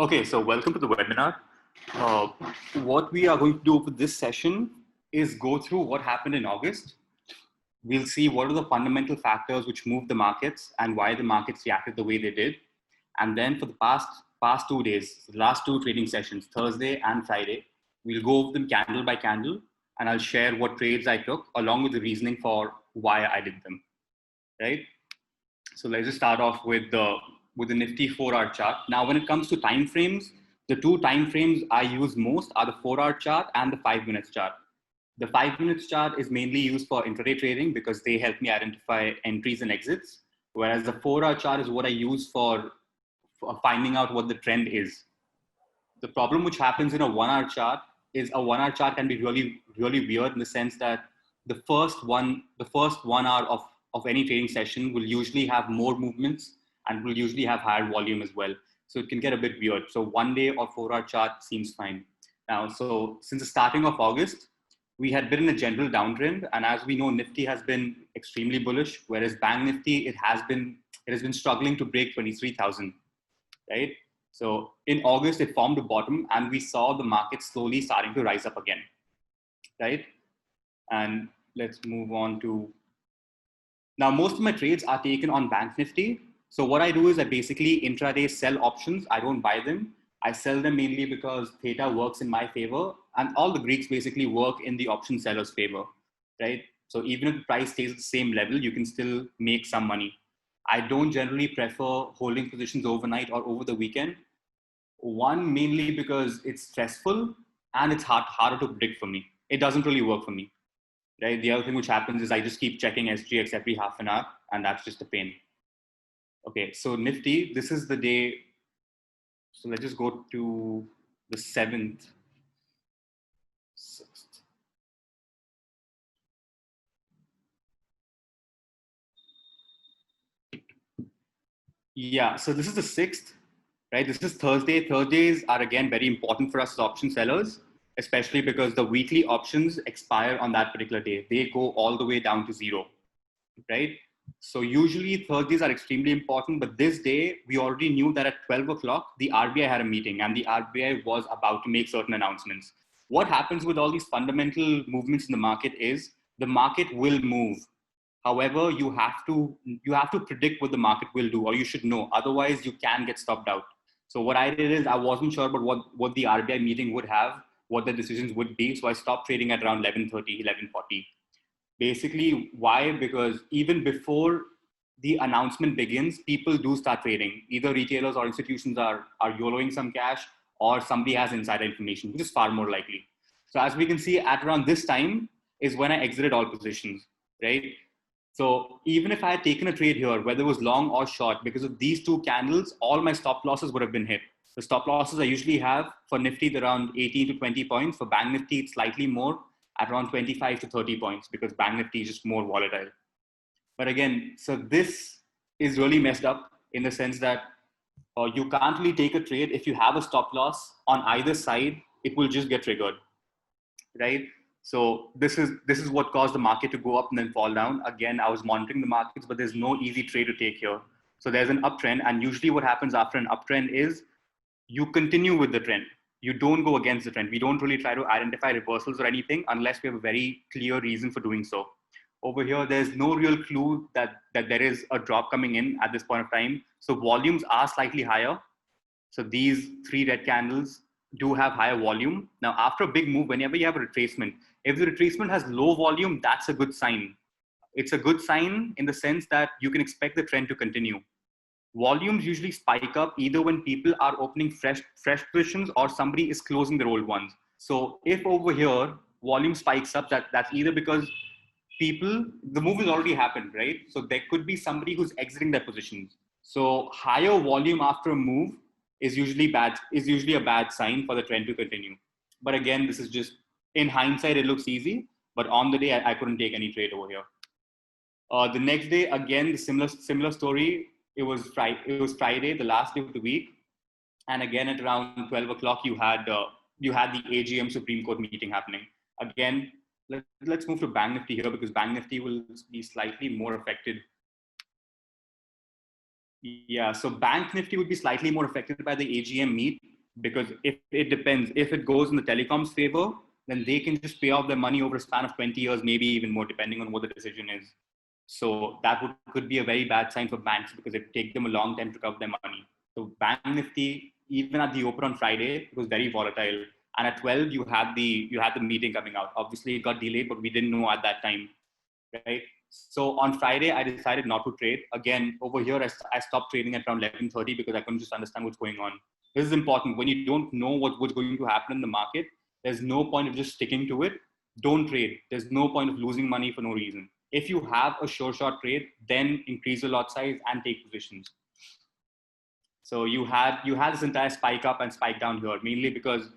Okay, so welcome to the webinar. Uh, what we are going to do for this session is go through what happened in August. We'll see what are the fundamental factors which moved the markets and why the markets reacted the way they did. And then for the past 2 days, the last two trading sessions, Thursday and Friday, we'll go over them candle by candle, and I'll share what trades I took along with the reasoning for why I did them. Right? So let's just start off with the Nifty 4-hour chart. Now, when it comes to time frames, the two time frames I use most are the 4-hour chart and the 5 minutes chart. The 5 minutes chart is mainly used for intraday trading because they help me identify entries and exits, whereas the 4-hour chart is what I use for finding out what the trend is. The problem which happens in a 1-hour chart is a 1-hour chart can be really weird in the sense that the first 1 hour of any trading session will usually have more movements and will usually have higher volume as well. So it can get a bit weird. So 1 day or 4-hour chart seems fine. Now, so since the starting of August, we had been in a general downtrend, and as we know, Nifty has been extremely bullish, whereas Bank Nifty it has been struggling to break 23,000, right? So in August, it formed a bottom, and we saw the market slowly starting to rise up again, right? And let's move on to now. Most of my trades are taken on Bank Nifty. So what I do is I basically intraday sell options. I don't buy them. I sell them mainly because theta works in my favor, and all the Greeks basically work in the option seller's favor, right? So even if the price stays at the same level, you can still make some money. I don't generally prefer holding positions overnight or over the weekend. One, mainly because it's stressful and it's harder to predict for me. It doesn't really work for me, right? The other thing which happens is I just keep checking SGX every half an hour, and that's just a pain. Okay, so Nifty, this is the day. So let's just go to the 7th, 6th. Yeah, so this is the 6th, right? This is Thursday. Thursdays are again very important for us as option sellers, especially because the weekly options expire on that particular day. They go all the way down to zero, right? So usually Thursdays are extremely important, but this day we already knew that at 12 o'clock, the RBI had a meeting and the RBI was about to make certain announcements. What happens with all these fundamental movements in the market is the market will move. However, you have to predict what the market will do, or you should know. Otherwise, you can get stopped out. So what I did is I wasn't sure about what the RBI meeting would have, what the decisions would be. So I stopped trading at around 11:30, 11:40. Basically, why? Because even before the announcement begins, people do start trading. Either retailers or institutions are YOLOing some cash, or somebody has insider information, which is far more likely. So as we can see, at around this time is when I exited all positions, right? So even if I had taken a trade here, whether it was long or short, because of these two candles, all my stop losses would have been hit. The stop losses I usually have for Nifty around 18 to 20 points. For Bank Nifty, it's slightly more at around 25 to 30 points because Bank Nifty is just more volatile. But again, so this is really messed up in the sense that you can't really take a trade. If you have a stop loss on either side, it will just get triggered, right? So this is what caused the market to go up and then fall down. Again, I was monitoring the markets, but there's no easy trade to take here. So there's an uptrend, and usually what happens after an uptrend is you continue with the trend. You don't go against the trend. We don't really try to identify reversals or anything unless we have a very clear reason for doing so. Over here, there's no real clue that there is a drop coming in at this point of time. So volumes are slightly higher. So these three red candles do have higher volume. Now, after a big move, whenever you have a retracement, if the retracement has low volume, that's a good sign. It's a good sign in the sense that you can expect the trend to continue. Volumes usually spike up either when people are opening fresh positions or somebody is closing their old ones. So if over here volume spikes up, that's either because the move has already happened, right? So there could be somebody who's exiting their positions. So higher volume after a move is usually a bad sign for the trend to continue. But again, this is just in hindsight, it looks easy, but on the day I couldn't take any trade over here. The next day, again, the similar story. It was Friday, the last day of the week, and again at around 12 o'clock, you had the AGM Supreme Court meeting happening. Again, let's move to Bank Nifty here because Bank Nifty will be slightly more affected. Yeah, so Bank Nifty would be slightly more affected by the AGM meet because if it depends, if it goes in the telecom's favor, then they can just pay off their money over a span of 20 years, maybe even more, depending on what the decision is. So that could be a very bad sign for banks because it take them a long time to recover their money. So Bank Nifty, even at the open on Friday, it was very volatile. And at 12, you had the meeting coming out. Obviously, it got delayed, but we didn't know at that time, right? So on Friday, I decided not to trade. Again, over here, I stopped trading at around 11:30 because I couldn't just understand what's going on. This is important. When you don't know what's going to happen in the market, there's no point of just sticking to it. Don't trade. There's no point of losing money for no reason. If you have a sure shot trade, then increase the lot size and take positions. So you had this entire spike up and spike down here, mainly because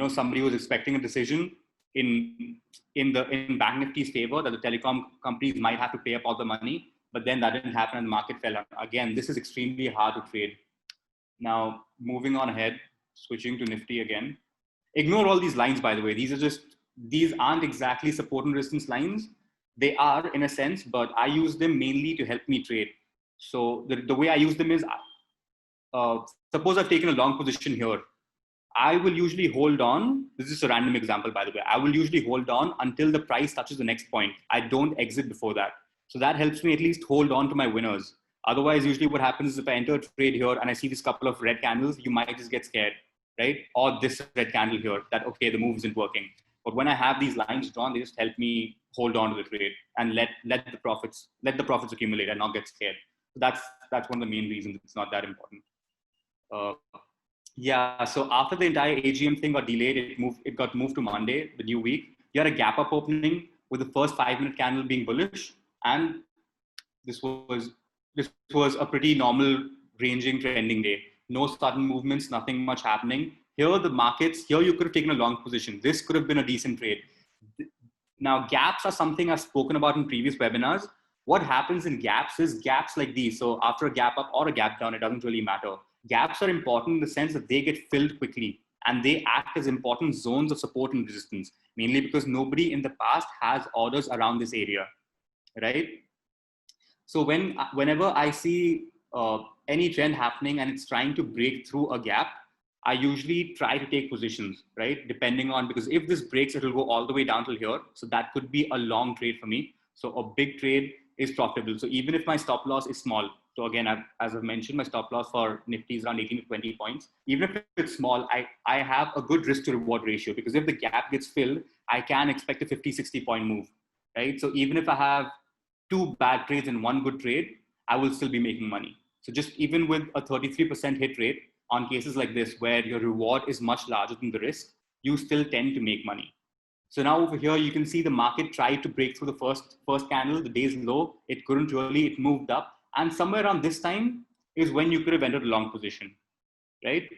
somebody was expecting a decision in in Bank Nifty's favor that the telecom companies might have to pay up all the money, but then that didn't happen and the market fell. Again, this is extremely hard to trade. Now moving on ahead, switching to Nifty again. Ignore all these lines, by the way. These aren't exactly support and resistance lines. They are in a sense, but I use them mainly to help me trade. So the way I use them is uh, suppose I've taken a long position here. I will usually hold on. This is a random example, by the way. I will usually hold on until the price touches the next point. I don't exit before that. So that helps me at least hold on to my winners. Otherwise, usually what happens is if I enter a trade here and I see this couple of red candles, you might just get scared, right? Or this red candle here that, okay, the move isn't working. But when I have these lines drawn, they just help me hold on to the trade and let the profits accumulate and not get scared. So that's one of the main reasons it's not that important. Uh, yeah, so after the entire AGM thing got delayed, it got moved to Monday, the new week. You had a gap up opening with the first 5-minute candle being bullish, and this was a pretty normal ranging trending day. No sudden movements, nothing much happening. Here you could have taken a long position. This could have been a decent trade. Now, gaps are something I've spoken about in previous webinars. What happens in gaps is gaps like these. So after a gap up or a gap down, it doesn't really matter. Gaps are important in the sense that they get filled quickly and they act as important zones of support and resistance, mainly because nobody in the past has orders around this area, right? So whenever I see any trend happening and it's trying to break through a gap, I usually try to take positions, right? Depending on, because if this breaks, it will go all the way down till here. So that could be a long trade for me. So a big trade is profitable. So even if my stop loss is small, so again, as I've mentioned, my stop loss for Nifty is around 18 to 20 points. Even if it's small, I have a good risk to reward ratio because if the gap gets filled, I can expect a 50, 60 point move, right? So even if I have 2 bad trades and 1 good trade, I will still be making money. So just even with a 33% hit rate on cases like this, where your reward is much larger than the risk, you still tend to make money. So now over here, you can see the market tried to break through the first candle, the day's low. It couldn't really, it moved up. And somewhere around this time is when you could have entered a long position, right?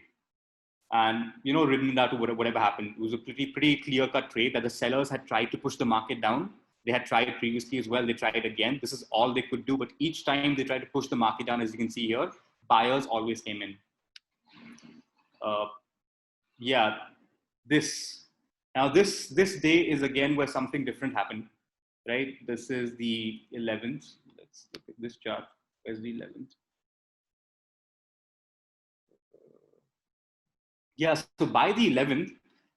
And, ridden it out to whatever happened. It was a pretty clear-cut trade that the sellers had tried to push the market down. They had tried previously as well. They tried it again. This is all they could do. But each time they tried to push the market down, as you can see here, buyers always came in. Yeah, this day is again where something different happened, right? This is the 11th. Let's look at this chart. Where's the 11th? Yeah, so by the 11th,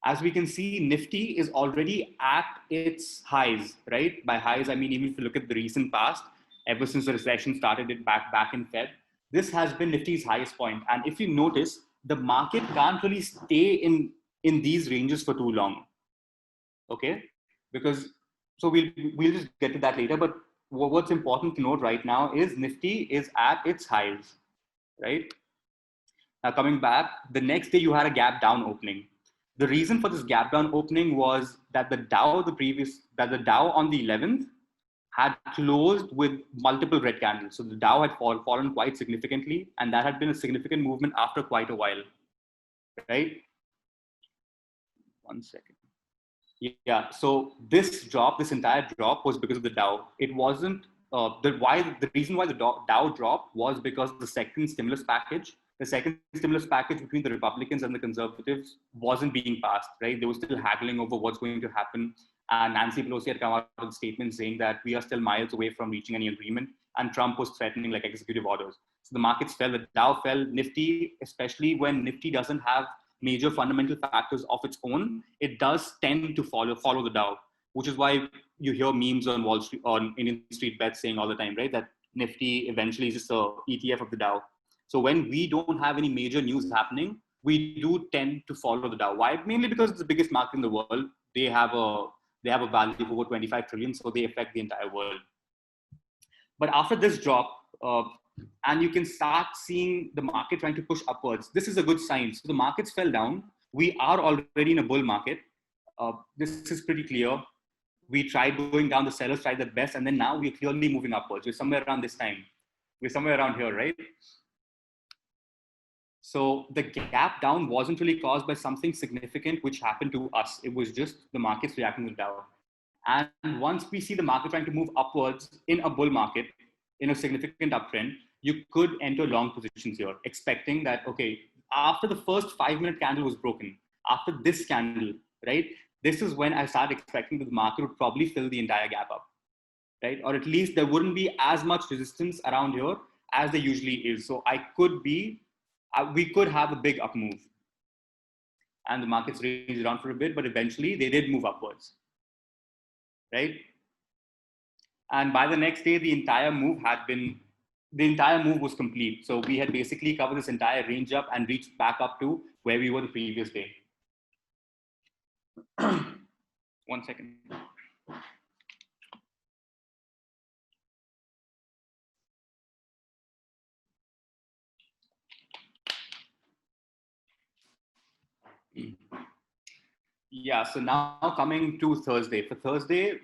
as we can see, Nifty is already at its highs, right? By highs, I mean, even if you look at the recent past, ever since the recession started it back in Feb, this has been Nifty's highest point. And if you notice, the market can't really stay in these ranges for too long, okay? Because, so we'll just get to that later, but what's important to note right now is Nifty is at its highs, right? Now coming back, the next day you had a gap down opening. The reason for this gap down opening was that the Dow on the 11th had closed with multiple red candles. So the Dow had fallen quite significantly, and that had been a significant movement after quite a while, right? One second. Yeah, so this entire drop was because of the Dow. It wasn't, the reason why the Dow dropped was because the second stimulus package between the Republicans and the Conservatives wasn't being passed, right? They were still haggling over what's going to happen. And Nancy Pelosi had come out with a statement saying that we are still miles away from reaching any agreement. And Trump was threatening like executive orders. So the markets fell, the Dow fell, Nifty, especially when Nifty doesn't have major fundamental factors of its own, it does tend to follow the Dow, which is why you hear memes on Wall Street, on Indian Street Bets saying all the time, right? That Nifty eventually is just a ETF of the Dow. So when we don't have any major news happening, we do tend to follow the Dow. Why? Mainly because it's the biggest market in the world. They have a value of over 25 trillion, so they affect the entire world. But after this drop, and you can start seeing the market trying to push upwards. This is a good sign. So the markets fell down. We are already in a bull market. This is pretty clear. We tried going down, the sellers tried their best, and then now we're clearly moving upwards. We're somewhere around this time. We're somewhere around here, right? So the gap down wasn't really caused by something significant which happened to us. It was just the markets reacting to the Dow. And once we see the market trying to move upwards in a bull market, in a significant uptrend, you could enter long positions here, expecting that, okay, after the first 5-minute candle was broken, after this candle, right, this is when I started expecting that the market would probably fill the entire gap up, right? Or at least there wouldn't be as much resistance around here as there usually is. So we could have a big up move. And the markets ranged around for a bit, but eventually they did move upwards, right? And by the next day, the entire move was complete. So we had basically covered this entire range up and reached back up to where we were the previous day. 1 second. Yeah, so now coming to Thursday. For Thursday,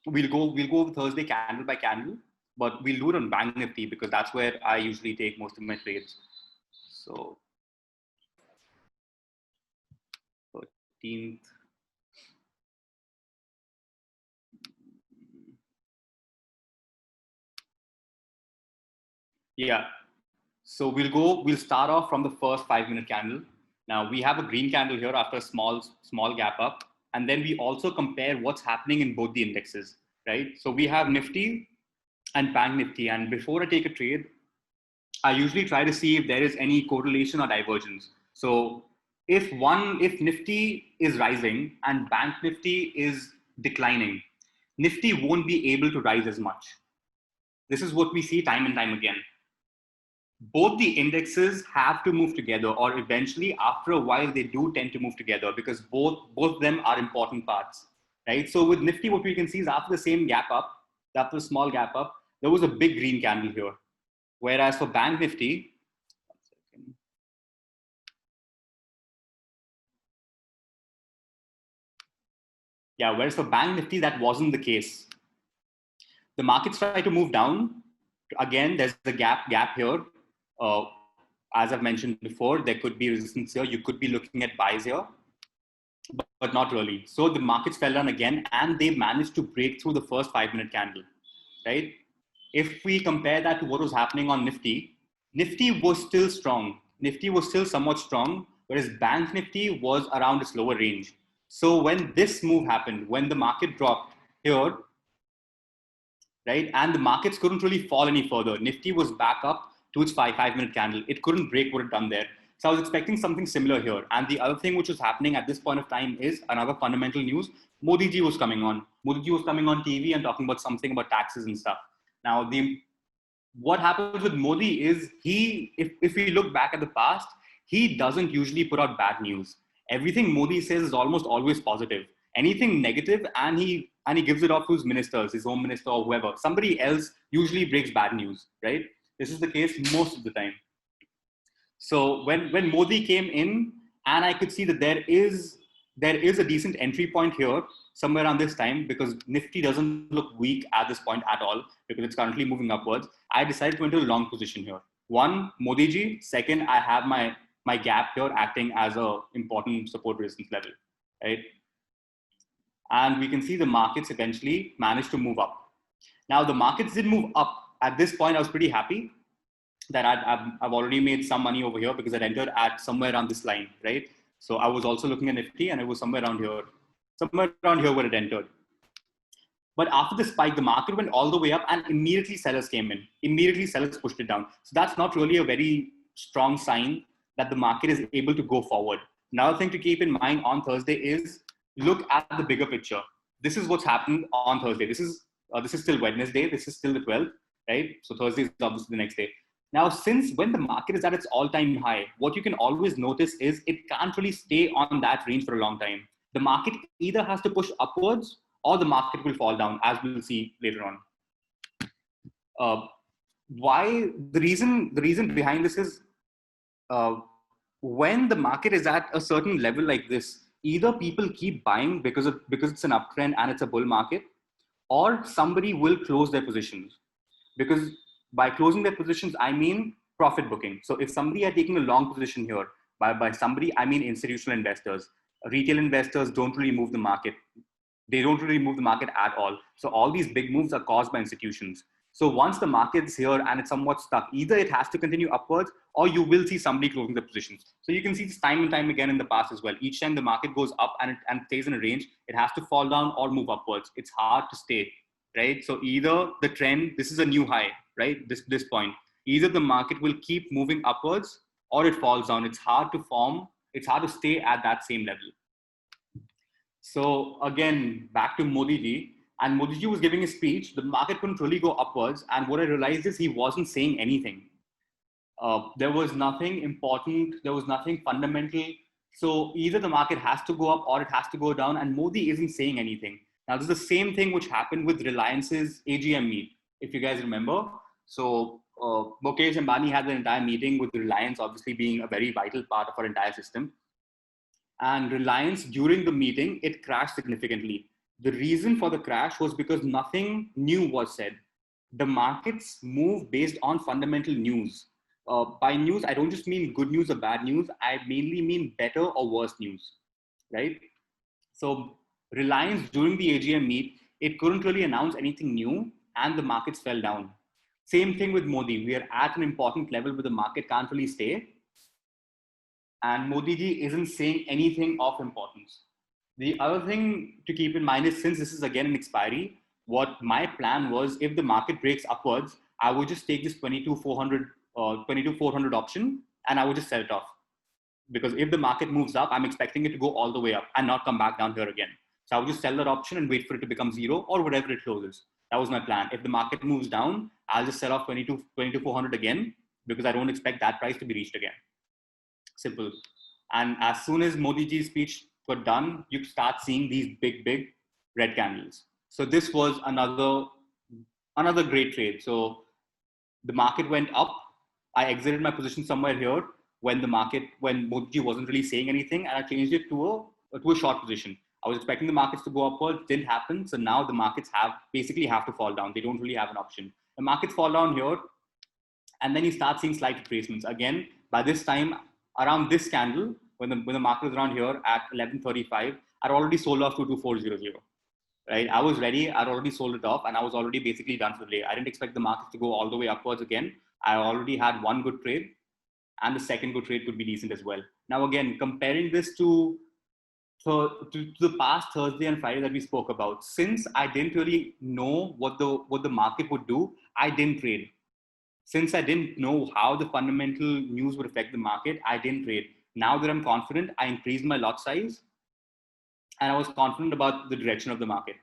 we'll go over Thursday candle by candle, but we'll do it on Bank Nifty because that's where I usually take most of my trades. So 13th. Yeah. So we'll start off from the first 5-minute candle. Now we have a green candle here after a small gap up. And then we also compare what's happening in both the indexes, right? So we have Nifty and Bank Nifty. And before I take a trade, I usually try to see if there is any correlation or divergence. So if Nifty is rising and Bank Nifty is declining, Nifty won't be able to rise as much. This is what we see time and time again. Both the indexes have to move together, or eventually after a while they do tend to move together because both of them are important parts, right? So with Nifty, what we can see is after the same gap up, after a small gap up, there was a big green candle here. Whereas for Bank Nifty, whereas for Bank Nifty, that wasn't the case. The markets try to move down. Again, there's the gap here. As I've mentioned before, there could be resistance here. You could be looking at buys here, but not really. So the markets fell down again and they managed to break through the first 5-minute candle, right? If we compare that to what was happening on Nifty, Nifty was still strong. Nifty was still somewhat strong, whereas Bank Nifty was around its lower range. So when this move happened, when the market dropped here, right, and the markets couldn't really fall any further, Nifty was back up to its 5-minute candle. It couldn't break what it done there. So I was expecting something similar here. And the other thing which was happening at this point of time is another fundamental news. Modi ji was coming on. Modi ji was coming on TV and talking about something about taxes and stuff. Now, what happens with Modi is if we look back at the past, he doesn't usually put out bad news. Everything Modi says is almost always positive. Anything negative, and he gives it off to his ministers, his home minister or whoever. Somebody else usually breaks bad news, right? This is the case most of the time. So when Modi came in, and I could see that there is a decent entry point here, somewhere around this time, because Nifty doesn't look weak at this point at all, because it's currently moving upwards. I decided to enter a long position here. One, Modi ji. Second, I have my gap here acting as a important support resistance level, right? And we can see the markets eventually managed to move up. Now the markets did move up. At this point, I was pretty happy that I've already made some money over here because I'd entered at somewhere around this line, right? So I was also looking at Nifty and it was somewhere around here where it entered. But after the spike, the market went all the way up and immediately sellers came in. Immediately sellers pushed it down. So that's not really a very strong sign that the market is able to go forward. Another thing to keep in mind on Thursday is look at the bigger picture. This is what's happened on Thursday. This is still Wednesday. This is still the 12th, right? So Thursday is obviously the next day. Now, since when the market is at its all-time high, what you can always notice is it can't really stay on that range for a long time. The market either has to push upwards or the market will fall down, as we'll see later on. Why the reason behind this is when the market is at a certain level like this, either people keep buying because it's an uptrend and it's a bull market, or somebody will close their positions. Because by closing their positions, I mean profit booking. So if somebody are taking a long position here, by somebody, I mean institutional investors. Retail investors don't really move the market. They don't really move the market at all. So all these big moves are caused by institutions. So once the market's here and it's somewhat stuck, either it has to continue upwards or you will see somebody closing the positions. So you can see this time and time again in the past as well. Each time the market goes up and stays in a range, it has to fall down or move upwards. It's hard to stay, right? So either the trend, this is a new high, right? This point, either the market will keep moving upwards or it falls down. It's hard to stay at that same level. So again, back to Modi ji, and Modi ji was giving a speech. The market couldn't really go upwards, and what I realized is he wasn't saying anything. There was nothing important. There was nothing fundamental. So either the market has to go up or it has to go down, and Modi isn't saying anything. Now, this is the same thing which happened with Reliance's AGM meet, if you guys remember. So Mukesh Ambani had an entire meeting with Reliance, obviously being a very vital part of our entire system. And Reliance, during the meeting, it crashed significantly. The reason for the crash was because nothing new was said. The markets move based on fundamental news. By news, I don't just mean good news or bad news. I mainly mean better or worse news, right? So Reliance, during the AGM meet, it couldn't really announce anything new and the markets fell down. Same thing with Modi. We are at an important level where the market can't really stay. And Modi ji isn't saying anything of importance. The other thing to keep in mind is, since this is again an expiry, what my plan was, if the market breaks upwards, I would just take this 22,400 option and I would just sell it off. Because if the market moves up, I'm expecting it to go all the way up and not come back down here again. So I would just sell that option and wait for it to become zero or whatever it closes. That was my plan. If the market moves down, I'll just sell off 22,400 again, because I don't expect that price to be reached again. Simple. And as soon as Modi ji's speech got done, you start seeing these big red candles. So this was another great trade. So the market went up. I exited my position somewhere here when Modi ji wasn't really saying anything, and I changed it to a short position. I was expecting the markets to go upwards, didn't happen. So now the markets basically have to fall down. They don't really have an option. The markets fall down here, and then you start seeing slight retracements. Again, by this time, around this candle, when the market was around here at 11:35, I'd already sold off to 2400, right? I was ready. I'd already sold it off, and I was already basically done for the day. I didn't expect the markets to go all the way upwards again. I already had one good trade, and the second good trade could be decent as well. Now, again, comparing this to the past Thursday and Friday that we spoke about, since I didn't really know what the market would do, I didn't trade. Since I didn't know how the fundamental news would affect the market, I didn't trade. Now that I'm confident, I increased my lot size and I was confident about the direction of the market,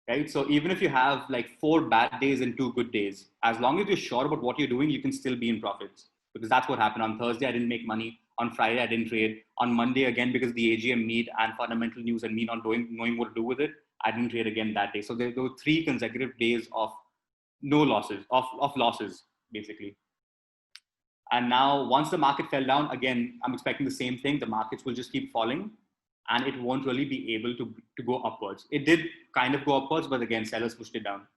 right? So even if you have like 4 bad days and 2 good days, as long as you're sure about what you're doing, you can still be in profits, because that's what happened. On Thursday, I didn't make money. On Friday, I didn't trade. On Monday, again, because the AGM meet and fundamental news and me not knowing what to do with it, I didn't trade again that day. So there were 3 consecutive days of no losses, of losses, basically. And now once the market fell down, again, I'm expecting the same thing. The markets will just keep falling and it won't really be able to go upwards. It did kind of go upwards, but again, sellers pushed it down.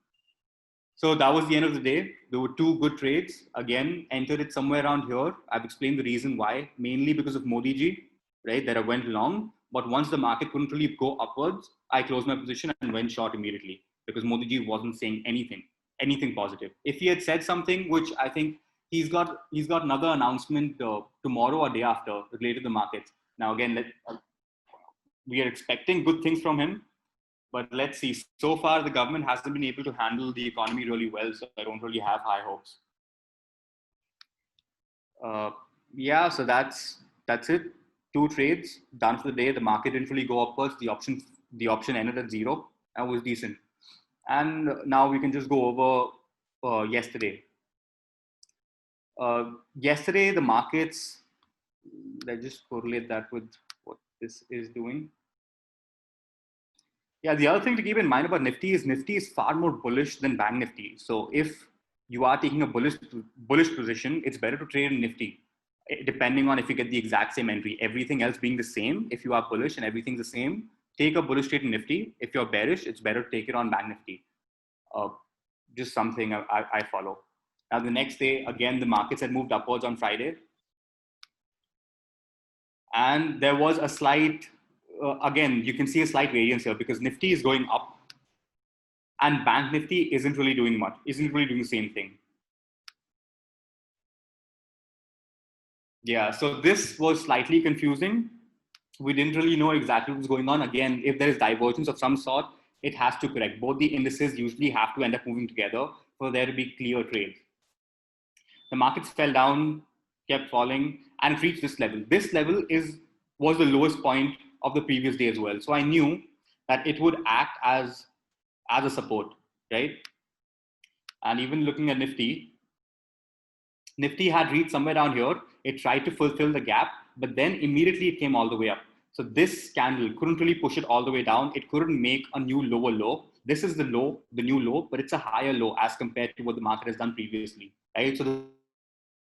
So that was the end of the day. There were 2 good trades. Again, entered it somewhere around here. I've explained the reason why, mainly because of Modi ji, right, that I went long. But once the market couldn't really go upwards, I closed my position and went short immediately, because Modi ji wasn't saying anything positive. If he had said something, which I think he's got another announcement tomorrow or day after related to the markets. Now, again, we are expecting good things from him. But let's see. So far, the government hasn't been able to handle the economy really well, so I don't really have high hopes. Yeah, so that's it. Two trades done for the day. The market didn't really go upwards. The option ended at zero and was decent. And now we can just go over yesterday. Yesterday, the markets. Let's just correlate that with what this is doing. Yeah, the other thing to keep in mind about Nifty is far more bullish than Bank Nifty. So if you are taking a bullish position, it's better to trade in Nifty, depending on if you get the exact same entry. Everything else being the same, if you are bullish and everything's the same, take a bullish trade in Nifty. If you're bearish, it's better to take it on Bank Nifty. Uh, just something I follow. Now the next day, again, the markets had moved upwards on Friday, and there was a slight. Again, you can see a slight variance here because Nifty is going up and Bank Nifty isn't really doing much, isn't really doing the same thing. Yeah, so this was slightly confusing. We didn't really know exactly what was going on. Again, if there is divergence of some sort, it has to correct. Both the indices usually have to end up moving together for there to be clear trades. The markets fell down, kept falling, and it reached this level. This level was the lowest point of the previous day as well. So I knew that it would act as a support, right? And even looking at Nifty had reached somewhere down here. It tried to fulfill the gap, but then immediately it came all the way up. So this candle couldn't really push it all the way down. It couldn't make a new lower low. This is the low, the new low, but it's a higher low as compared to what the market has done previously, right? So the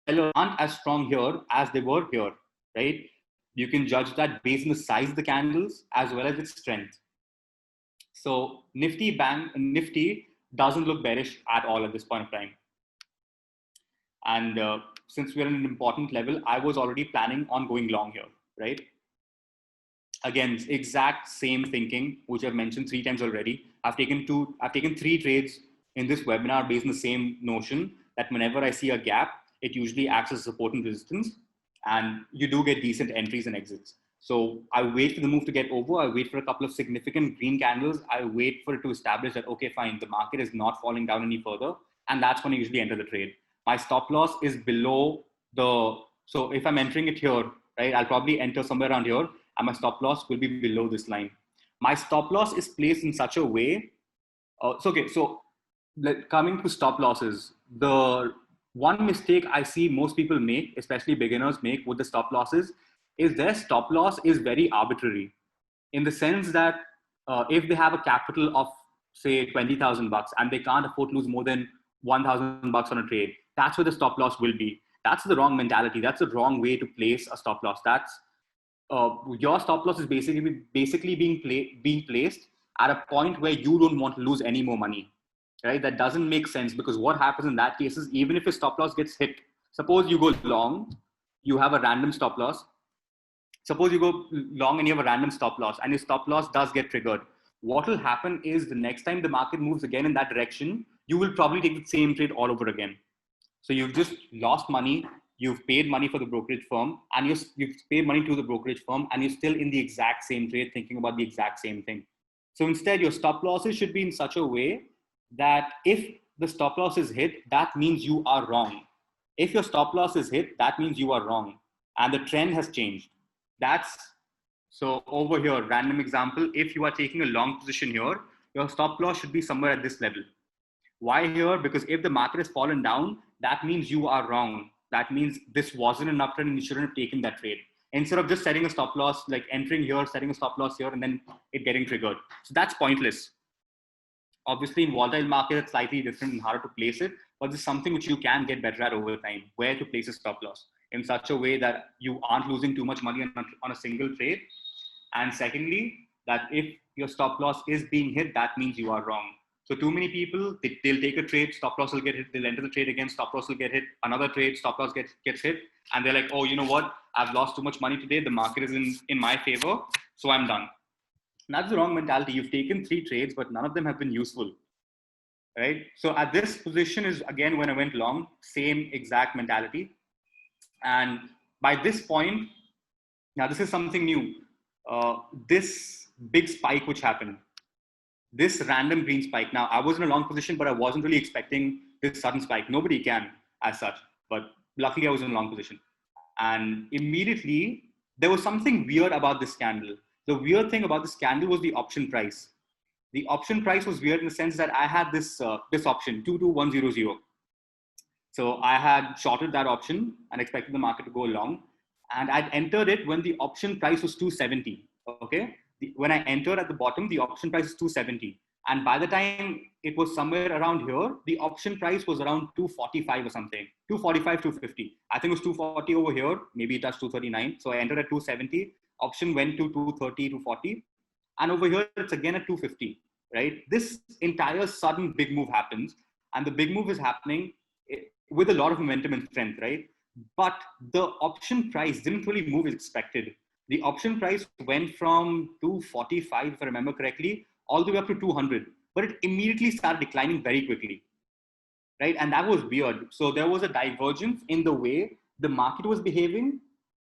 sellers aren't as strong here as they were here, right? You can judge that based on the size of the candles as well as its strength. So Nifty doesn't look bearish at all at this point of time. And since we're at an important level, I was already planning on going long here, right? Again, exact same thinking, which I've mentioned 3 times already. I've taken 3 trades in this webinar based on the same notion that whenever I see a gap, it usually acts as support and resistance, and you do get decent entries and exits. So I wait for the move to get over. I wait for a couple of significant green candles. I wait for it to establish that, okay, fine, the market is not falling down any further. And that's when I usually enter the trade. My stop loss is below so if I'm entering it here, right, I'll probably enter somewhere around here and my stop loss will be below this line. My stop loss is placed in such a way. So coming to stop losses, the one mistake I see most people make, especially beginners make with the stop losses, is their stop loss is very arbitrary, in the sense that if they have a capital of say $20,000 and they can't afford to lose more than $1,000 on a trade, that's where the stop loss will be. That's the wrong mentality. That's the wrong way to place a stop loss. That's your stop loss is basically being placed at a point where you don't want to lose any more money, right? That doesn't make sense, because what happens in that case is, even if your stop loss gets hit, suppose you go long, you have a random stop loss. Suppose you go long and you have a random stop loss and your stop loss does get triggered. What will happen is, the next time the market moves again in that direction, you will probably take the same trade all over again. So you've just lost money, you've paid money for the brokerage firm, and you've paid money to the brokerage firm, and you're still in the exact same trade thinking about the exact same thing. So instead, your stop losses should be in such a way that if the stop loss is hit, that means you are wrong. If your stop loss is hit, that means you are wrong. And the trend has changed. So over here, random example, if you are taking a long position here, your stop loss should be somewhere at this level. Why here? Because if the market has fallen down, that means you are wrong. That means this wasn't an uptrend and you shouldn't have taken that trade. Instead of just setting a stop loss, like entering here, setting a stop loss here, and then it getting triggered. So that's pointless. Obviously, in volatile market, it's slightly different and harder to place it, but this is something which you can get better at over time, where to place a stop loss in such a way that you aren't losing too much money on a single trade. And secondly, that if your stop loss is being hit, that means you are wrong. So too many people, they'll take a trade, stop loss will get hit, they'll enter the trade again, stop loss will get hit, another trade, stop loss gets hit, and they're like, oh, you know what? I've lost too much money today. The market is in my favor, so I'm done. And that's the wrong mentality. You've taken 3 trades, but none of them have been useful, right? So at this position is, again, when I went long, same exact mentality. And by this point, now this is something new. This big spike which happened, this random green spike. Now, I was in a long position, but I wasn't really expecting this sudden spike. Nobody can as such, but luckily I was in a long position. And immediately, there was something weird about this candle. The weird thing about this candle was the option price. The option price was weird in the sense that I had this option 22100. So I had shorted that option and expected the market to go long, and I'd entered it when the option price was 270. Okay, when I entered at the bottom, the option price is 270, and by the time it was somewhere around here, the option price was around 245 or something, 245, 250. I think it was 240 over here. Maybe it touched 239. So I entered at 270. Option went to 230, 240, and over here it's again at 250. Right? This entire sudden big move happens, and the big move is happening with a lot of momentum and strength, right? But the option price didn't really move as expected. The option price went from 245, if I remember correctly, all the way up to 200, but it immediately started declining very quickly, right? And that was weird. So there was a divergence in the way the market was behaving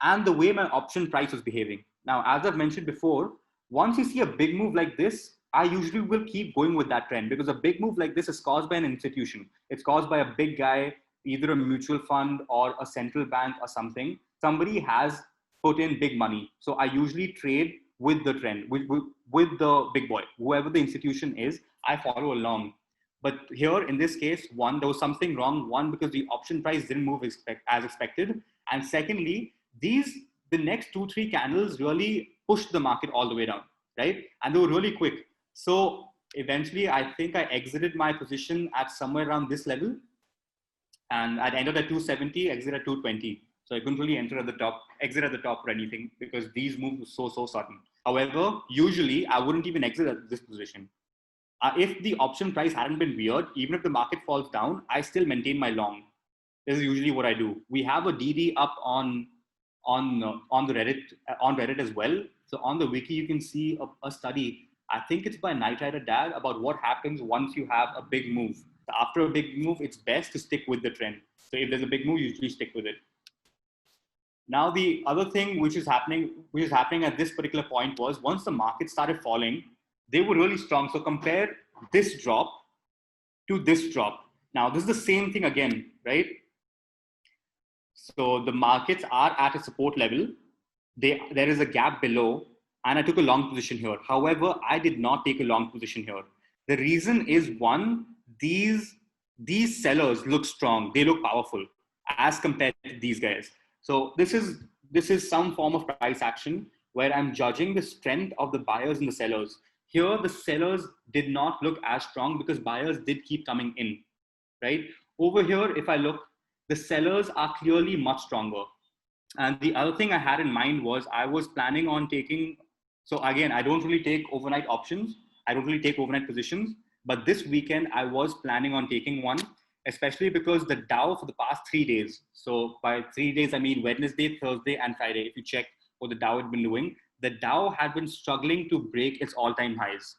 and the way my option price was behaving. Now, as I've mentioned before, once you see a big move like this, I usually will keep going with that trend, because a big move like this is caused by an institution. It's caused by a big guy, either a mutual fund or a central bank or something. Somebody has put in big money. So I usually trade with the trend, with the big boy, whoever the institution is, I follow along. But here in this case, one, there was something wrong. One, because the option price didn't move as expected. And secondly, the next 2-3 candles really pushed the market all the way down, right? And they were really quick. So eventually, I think I exited my position at somewhere around this level, and I'd entered at 270, exit at 220. So I couldn't really exit at the top or anything, because these moves were so sudden. However, usually I wouldn't even exit at this position. If the option price hadn't been weird, even if the market falls down, I still maintain my long. This is usually what I do. We have a DD up on the Reddit as well. So on the wiki, you can see a study. I think it's by Knight Rider Dad, about what happens once you have a big move. So after a big move, it's best to stick with the trend. So if there's a big move, you usually stick with it. Now, the other thing which is happening at this particular point was, once the market started falling, they were really strong. So compare this drop to this drop. Now, this is the same thing again, right? So the markets are at a support level. There is a gap below, and I took a long position here. However, I did not take a long position here. The reason is, one, these sellers look strong. They look powerful as compared to these guys. So this is some form of price action where I'm judging the strength of the buyers and the sellers. Here, the sellers did not look as strong because buyers did keep coming in, right? Over here, if I look, the sellers are clearly much stronger. And the other thing I had in mind was, I was planning on taking, so again, I don't really take overnight options. I don't really take overnight positions. But this weekend, I was planning on taking one, especially because the Dow for the past 3 days. So by 3 days, I mean Wednesday, Thursday, and Friday. If you check what the Dow had been doing, the Dow had been struggling to break its all-time highs.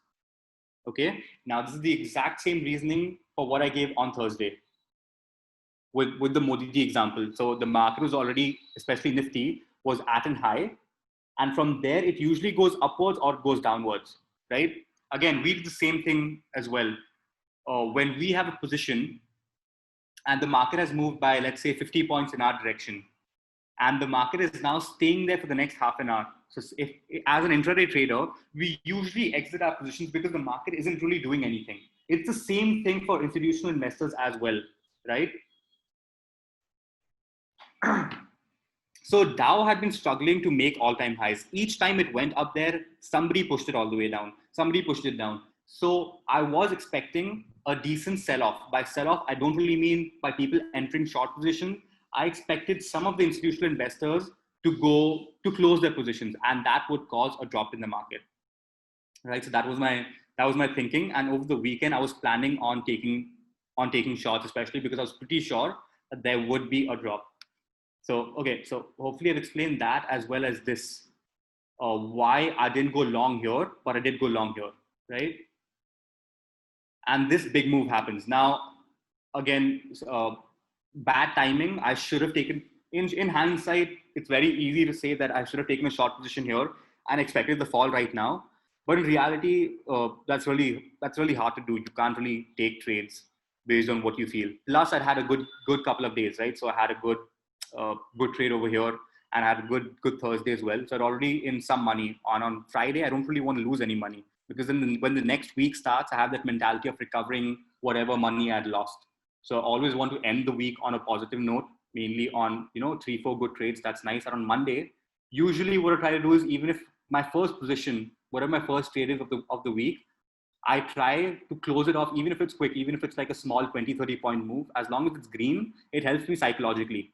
Okay. Now, this is the exact same reasoning for what I gave on Thursday with the Modi ji example. So the market was already, especially Nifty, was at an high. And from there, it usually goes upwards or goes downwards, right? Again, we did the same thing as well. When we have a position and the market has moved by, let's say, 50 points in our direction, and the market is now staying there for the next half an hour. So if, as an intraday trader, we usually exit our positions because the market isn't really doing anything. It's the same thing for institutional investors as well, right? So Dow had been struggling to make all-time highs. Each time it went up there, somebody pushed it all the way down. Somebody pushed it down. So I was expecting a decent sell-off. By sell-off, I don't really mean by people entering short position. I expected some of the institutional investors to close their positions, and that would cause a drop in the market. Right. So that was my thinking. And over the weekend, I was planning on taking shorts, especially because I was pretty sure that there would be a drop. So, okay, so hopefully I've explained that as well as this, why I didn't go long here, but I did go long here, right? And this big move happens. Now, again, bad timing. I should have taken, in hindsight, it's very easy to say that I should have taken a short position here and expected the fall right now. But in reality, that's really hard to do. You can't really take trades based on what you feel. Plus, I'd had a good couple of days, right? So I had a good trade over here, and I had a good Thursday as well. So I'd already in some money. On Friday, I don't really want to lose any money, because then when the next week starts, I have that mentality of recovering whatever money I'd lost. So I always want to end the week on a positive note, mainly on 3-4 good trades. That's nice. And on Monday, usually what I try to do is, even if my first position, whatever my first trade is of the week, I try to close it off, even if it's quick, even if it's like a small 20-30 point move. As long as it's green, it helps me psychologically.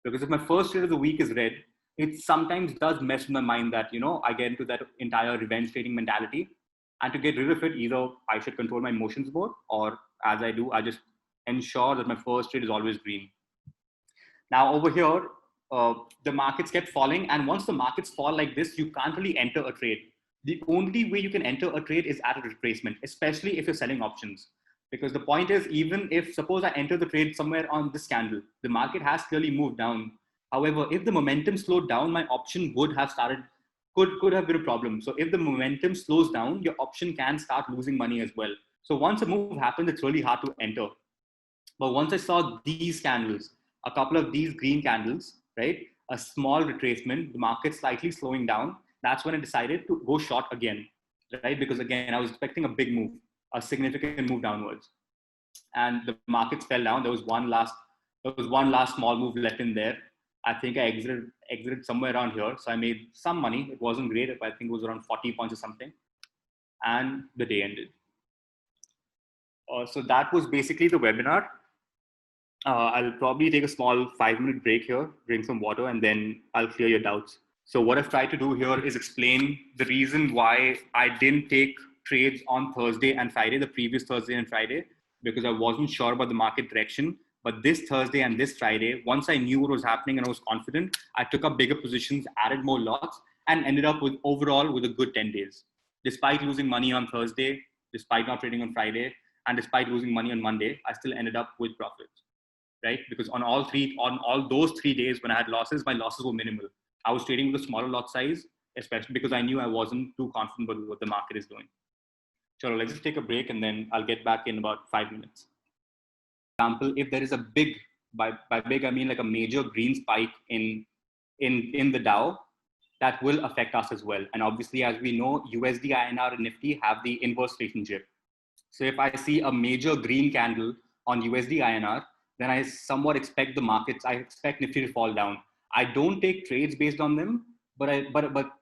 Because if my first trade of the week is red, it sometimes does mess with my mind that, I get into that entire revenge trading mentality. And to get rid of it, either I should control my emotions more, or as I do, I just ensure that my first trade is always green. Now over here, the markets kept falling. And once the markets fall like this, you can't really enter a trade. The only way you can enter a trade is at a retracement, especially if you're selling options. Because the point is, even if, suppose I enter the trade somewhere on this candle, the market has clearly moved down. However, if the momentum slowed down, my option would have started, could have been a problem. So if the momentum slows down, your option can start losing money as well. So once a move happens, it's really hard to enter. But once I saw these candles, a couple of these green candles, right? A small retracement, the market slightly slowing down. That's when I decided to go short again, right? Because again, I was expecting a big move, a significant move downwards. And the markets fell down. There was one last small move left in there. I think I exited somewhere around here. So I made some money. It wasn't great. I think it was around 40 points or something. And the day ended. So that was basically the webinar. I'll probably take a small 5-minute break here, drink some water, and then I'll clear your doubts. So what I've tried to do here is explain the reason why I didn't take trades on Thursday and Friday, the previous Thursday and Friday, because I wasn't sure about the market direction. But this Thursday and this Friday, once I knew what was happening and I was confident, I took up bigger positions, added more lots, and ended up with overall with a good 10 days. Despite losing money on Thursday, despite not trading on Friday, and despite losing money on Monday, I still ended up with profits. Right? Because on all those 3 days when I had losses, my losses were minimal. I was trading with a smaller lot size, especially because I knew I wasn't too confident about what the market is doing. Sure, let's just take a break and then I'll get back in about 5 minutes. For example, if there is a big, by big I mean like a major green spike in the Dow, that will affect us as well. And obviously, as we know, USD, INR, and Nifty have the inverse relationship. So if I see a major green candle on USD, INR, then I somewhat expect the markets, I expect Nifty to fall down. I don't take trades based on them, but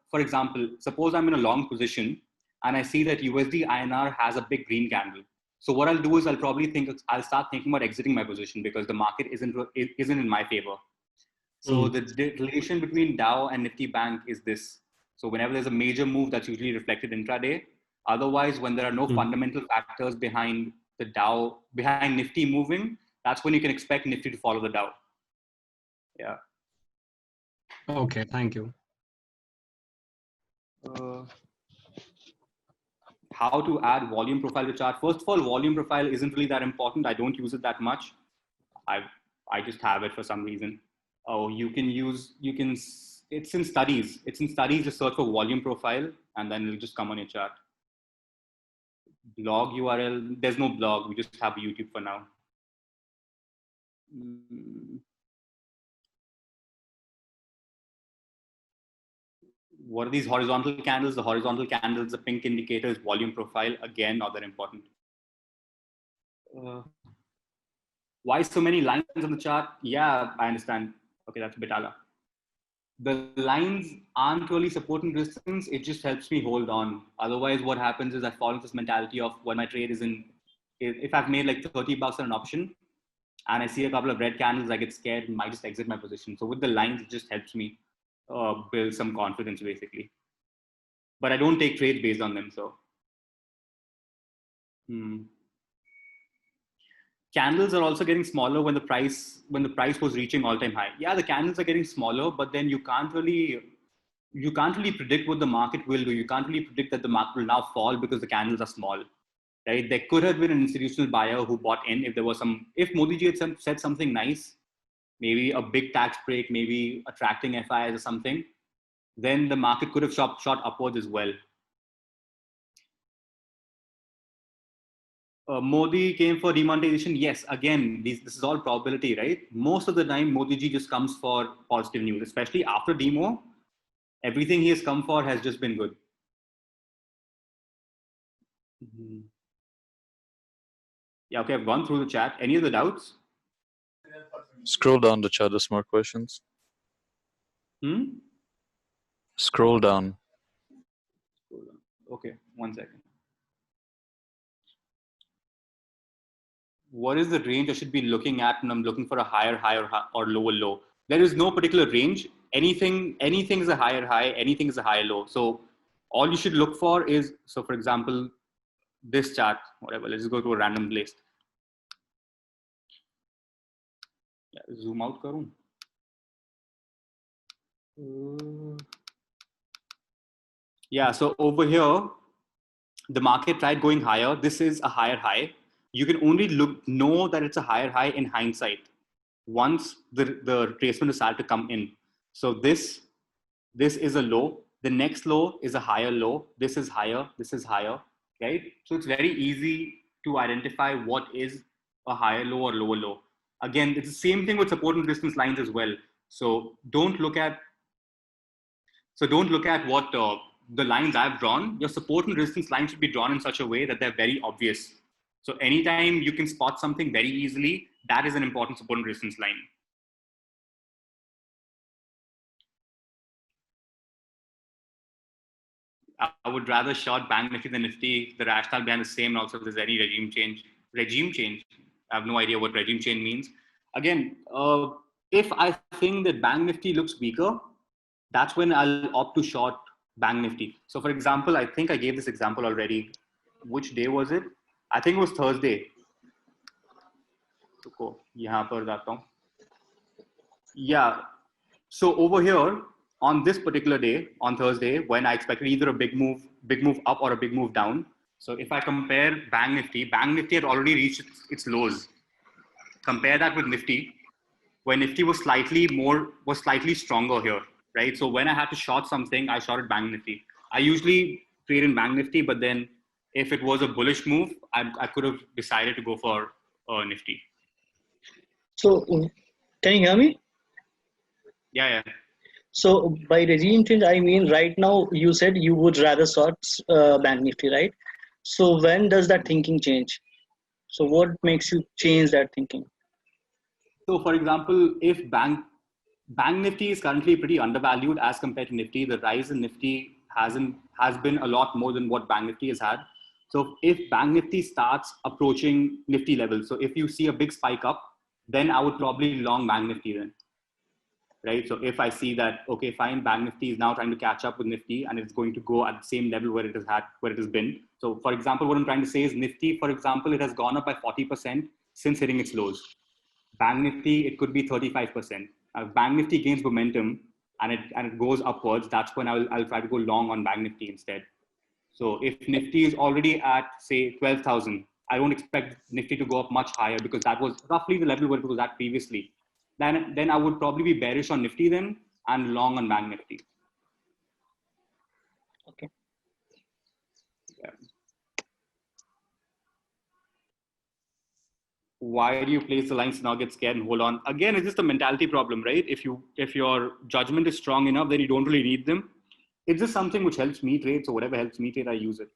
for example, suppose I'm in a long position and I see that USD INR has a big green candle. So what I'll do is I'll start thinking about exiting my position because the market isn't in my favor. So the relation between Dow and Nifty Bank is this. So whenever there's a major move, that's usually reflected intraday. Otherwise, when there are no fundamental factors behind the Dow, behind Nifty moving, that's when you can expect Nifty to follow the Dow. Yeah. Okay, thank you. How to add volume profile to chart? First of all, volume profile isn't really that important. I don't use it that much. I just have it for some reason. Oh, it's in studies. It's in studies, just search for volume profile and then it'll just come on your chart. Blog URL, there's no blog. We just have YouTube for now. What are these horizontal candles? The horizontal candles, the pink indicators, volume profile, again, not that important. Why so many lines on the chart? Yeah, I understand. Okay, that's Betala. The lines aren't really supporting resistance. It just helps me hold on. Otherwise, what happens is I fall into this mentality of when my trade is in, if I've made like 30 bucks on an option and I see a couple of red candles, I get scared and might just exit my position. So with the lines, it just helps me build some confidence basically. But I don't take trades based on them. So candles are also getting smaller when the price was reaching all-time high. Yeah, the candles are getting smaller, but then you can't really predict what the market will do. You can't really predict that the market will now fall because the candles are small, right? There could have been an institutional buyer who bought in if Modi ji had said something nice, maybe a big tax break, maybe attracting FIs or something, then the market could have shot upwards as well. Modi came for demonetization. Yes, again, this is all probability, right? Most of the time, Modi ji just comes for positive news, especially after demo. Everything he has come for has just been good. Mhm. Yeah, okay, I've gone through the chat. Any other doubts? Scroll down the chat, there's more questions. Scroll down. Okay, 1 second. What is the range I should be looking at when I'm looking for a higher high or lower low? There is no particular range. Anything is a higher high, anything is a higher low. So all you should look for is, so for example, this chart, whatever, let's go to a random place. Yeah, zoom out karun. Yeah, so over here, the market tried going higher. This is a higher high. You can only know that it's a higher high in hindsight once the retracement is started to come in. So this is a low. The next low is a higher low. This is higher. This is higher, right? So it's very easy to identify what is a higher low or lower low. Again, it's the same thing with support and resistance lines as well. So don't look at what the lines I've drawn. Your support and resistance lines should be drawn in such a way that they're very obvious. So anytime you can spot something very easily, that is an important support and resistance line. I would rather short Bank Nifty than Nifty. The rationale behind the same. Also, if there's any regime change. I have no idea what regime change means. Again, if I think that Bank Nifty looks weaker, that's when I'll opt to short Bank Nifty. So for example, I think I gave this example already. Which day was it? I think it was Thursday. Yeah. So over here on this particular day, on Thursday, when I expected either a big move up or a big move down. So if I compare Bank Nifty had already reached its lows. Compare that with Nifty, where Nifty was slightly stronger here, right? So when I had to short something, I shorted Bank Nifty. I usually trade in Bank Nifty, but then if it was a bullish move, I could have decided to go for Nifty. So can you hear me? Yeah. So by regime change, I mean right now you said you would rather short Bank Nifty, right? So when does that thinking change? So what makes you change that thinking? So for example, if Bank Nifty is currently pretty undervalued as compared to Nifty, the rise in Nifty has been a lot more than what Bank Nifty has had. So if Bank Nifty starts approaching Nifty levels, so if you see a big spike up, then I would probably long Bank Nifty then. Right. So if I see that, okay, fine, Bank Nifty is now trying to catch up with Nifty and it's going to go at the same level where it has been. So for example, what I'm trying to say is Nifty, for example, it has gone up by 40% since hitting its lows. Bank Nifty, it could be 35%. Bank Nifty gains momentum and it goes upwards. That's when I'll try to go long on Bank Nifty instead. So if Nifty is already at say 12,000, I don't expect Nifty to go up much higher because that was roughly the level where it was at previously. Then I would probably be bearish on Nifty then and long on Bank Nifty. Okay. Yeah. Why do you place the lines now, get scared and hold on? Again, it's just a mentality problem, right? If your judgment is strong enough, then you don't really need them. It's just something which helps me trade. So whatever helps me trade, I use it.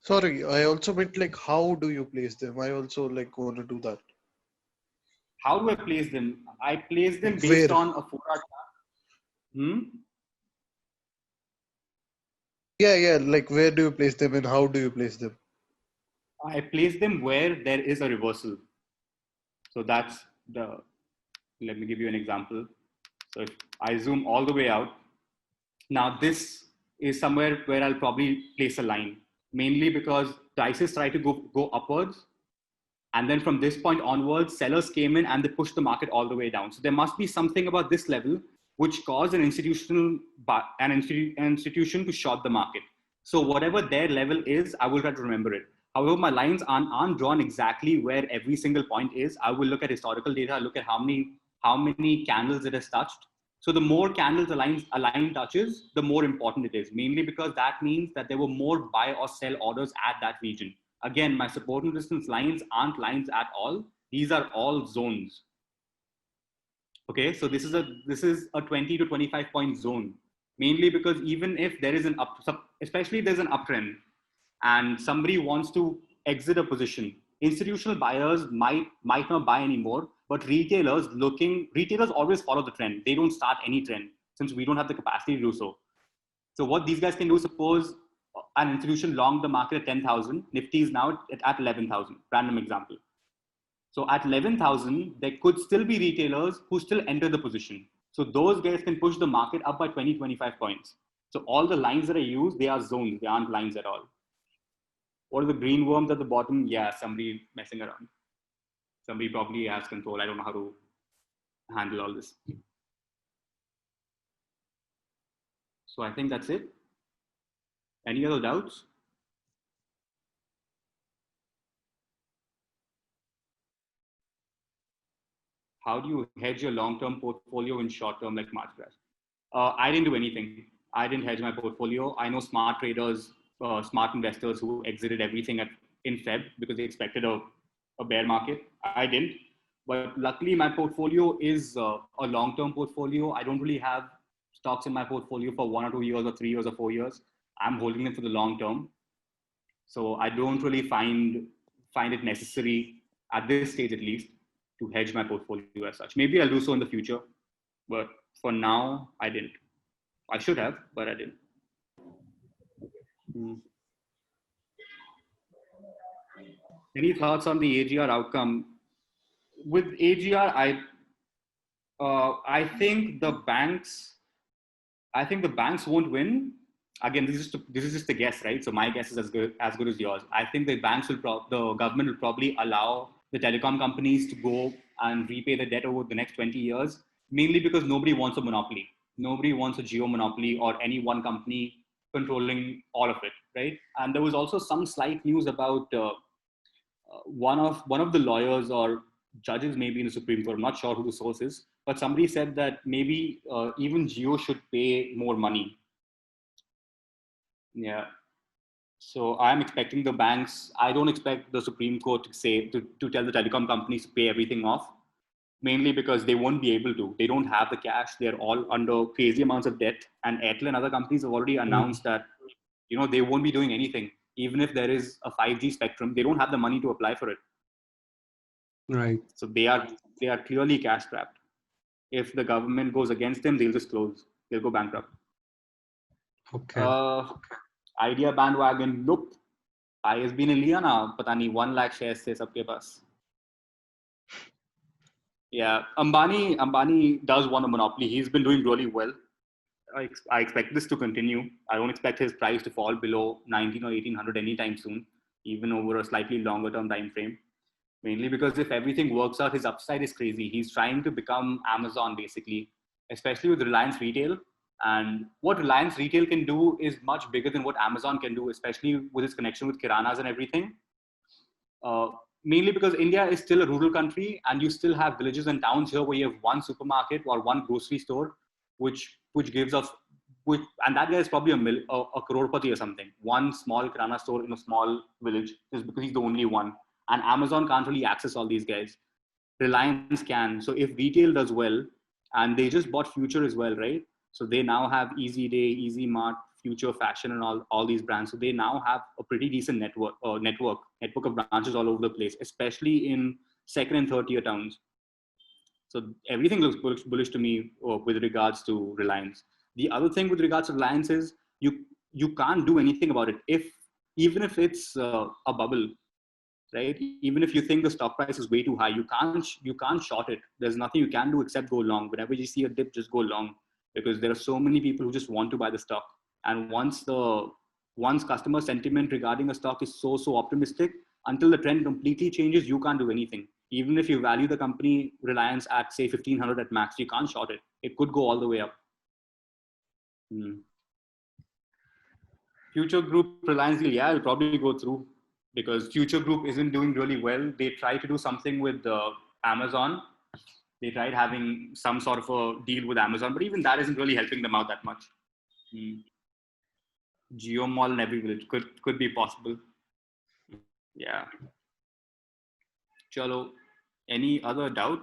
Sorry, I also meant like, how do you place them? I also like want to do that. How do I place them? I place them based on a 4-hour chart. Yeah. Like, where do you place them and how do you place them? I place them where there is a reversal. So that's let me give you an example. So if I zoom all the way out, now this is somewhere where I'll probably place a line, mainly because prices try to go upwards. And then from this point onwards, sellers came in and they pushed the market all the way down. So there must be something about this level which caused an institution to short the market. So whatever their level is, I will try to remember it. However, my lines aren't drawn exactly where every single point is. I will look at historical data, look at how many candles it has touched. So the more candles a line touches, the more important it is, mainly because that means that there were more buy or sell orders at that region. Again, my support and resistance lines aren't lines at all. These are all zones. Okay, so this is a 20 to 25 point zone, mainly because even if there is especially if there's an uptrend and somebody wants to exit a position, institutional buyers might not buy anymore, but retailers always follow the trend. They don't start any trend since we don't have the capacity to do so. So what these guys can do, suppose an institution longed the market at 10,000, Nifty is now at 11,000, random example. So at 11,000, there could still be retailers who still enter the position. So those guys can push the market up by 20, 25 points. So all the lines that I use, they are zones. They aren't lines at all. What are the green worms at the bottom? Yeah, somebody messing around. Somebody probably has control. I don't know how to handle all this. So I think that's it. Any other doubts? How do you hedge your long-term portfolio in short-term like March crash? I didn't do anything. I didn't hedge my portfolio. I know smart traders, smart investors who exited everything in Feb because they expected a bear market. I didn't. But luckily, my portfolio is a long-term portfolio. I don't really have stocks in my portfolio for 1 or 2 years or 3 years or 4 years. I'm holding them for the long term. So I don't really find it necessary at this stage, at least, to hedge my portfolio as such. Maybe I'll do so in the future, but for now, I didn't. I should have, but I didn't. Any thoughts on the AGR outcome? With AGR, I think the banks won't win. Again, this is just a guess, right? So my guess is as good as yours. I think the government will probably allow the telecom companies to go and repay the debt over the next 20 years, mainly because nobody wants a monopoly. Nobody wants a geo monopoly or any one company controlling all of it, right? And there was also some slight news about one of the lawyers or judges, maybe in the Supreme Court, I'm not sure who the source is, but somebody said that maybe even Jio should pay more money. Yeah. So I'm expecting the banks, I don't expect the Supreme Court to tell the telecom companies to pay everything off, mainly because they won't be able to. They don't have the cash. They're all under crazy amounts of debt. And Airtel and other companies have already announced that, they won't be doing anything. Even if there is a 5G spectrum, they don't have the money to apply for it. Right. So they are clearly cash strapped. If the government goes against them, they'll just close. They'll go bankrupt. Okay. Idea bandwagon, nope. ISB ने लिया ना, पता नहीं 1 lakh shares थे सबके पास. Yeah, Ambani does want a monopoly. He's been doing really well. I expect this to continue. I don't expect his price to fall below 19 or 1800 anytime soon, even over a slightly longer term time frame. Mainly because if everything works out, his upside is crazy. He's trying to become Amazon basically, especially with Reliance Retail. And what Reliance Retail can do is much bigger than what Amazon can do, especially with its connection with Kiranas and everything. Mainly because India is still a rural country and you still have villages and towns here where you have one supermarket or one grocery store, which gives us, and that guy is probably a crorepati or something. One small Kirana store in a small village just because he's the only one. And Amazon can't really access all these guys. Reliance can. So if retail does well, and they just bought Future as well, right? So they now have Easy Day, Easy Mart, Future Fashion, and all these brands. So they now have a pretty decent network of branches all over the place, especially in second and third tier towns. So everything looks bullish to me with regards to Reliance. The other thing with regards to Reliance is you can't do anything about it. Even if it's a bubble, right? Even if you think the stock price is way too high, you can't short it. There's nothing you can do except go long. Whenever you see a dip, just go long, because there are so many people who just want to buy the stock. And once customer sentiment regarding a stock is so optimistic, until the trend completely changes, you can't do anything. Even if you value the company Reliance at say 1500 at max, you can't short it. It could go all the way up. Future Group Reliance deal, yeah, it'll probably go through because Future Group isn't doing really well. They tried to do something with Amazon. They tried having some sort of a deal with Amazon, but even that isn't really helping them out that much. Geo Mall in every village could be possible. Yeah. Chalo. Any other doubt?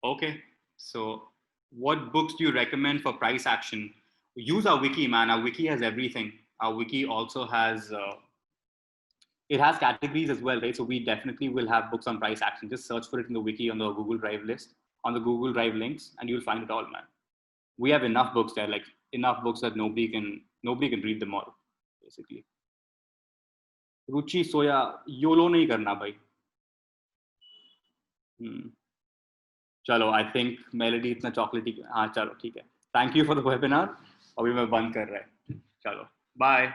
Okay. So, what books do you recommend for price action? Use our wiki, man. Our wiki has everything. Our wiki also has it has categories as well, right? So we definitely will have books on price action. Just search for it in the wiki on the Google Drive list, on the Google Drive links, and you'll find it all, man. We have enough books there, like enough books that nobody can read them all, basically. Ruchi soya YOLO nahi karna bhai. चलो I think melody इतना चॉकलेटी हाँ चलो ठीक है thank you for the webinar अभी मैं बंद कर रहा है चलो बाय